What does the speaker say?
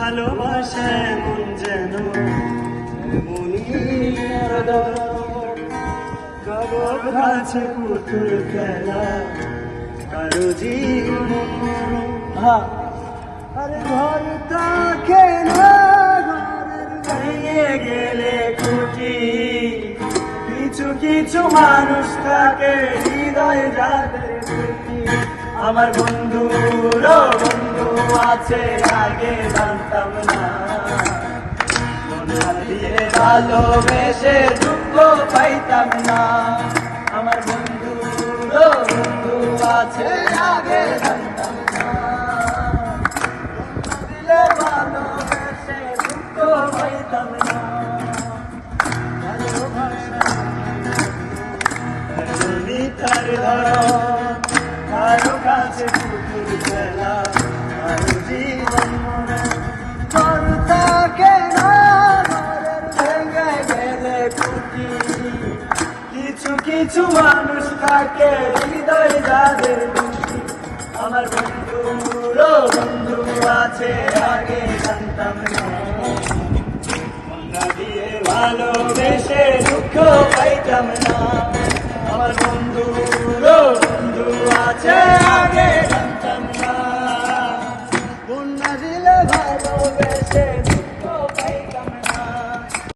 ভালোবাসা এমন যেন কারোর কাছে পুতুল খেলা কারো জীবন আরে ঘর থাকে না ঘরের ভেঙে গেলে খুঁটি কিছু কিছু মানুষ থাকে হৃদয় যাদের খুঁটি আমার বন্ধুর বন্ধু আছে আগে জানতাম না মন দিয়ে ভালোবেসে দুঃখ পাইতাম না আমার বন্ধুর বন্ধু আছে আগে জানতাম না মন দিলে ভালোবেসে দুঃখ পাইতাম না ভালোবাসা তার ধরো কারো কাছে পুতুল খেলা কারো জীবন মনে ঘর থাকে না ঘরের ভেঙে গেলে খুঁটি কিছু কিছু মানুষ থাকে হৃদয় যাদের খুঁটি আমার বন্ধুর বন্ধু আছে আগে জানতাম না মন দিয়ে ভালোবেসে দুঃখ পাইতাম না আমার বন্ধুর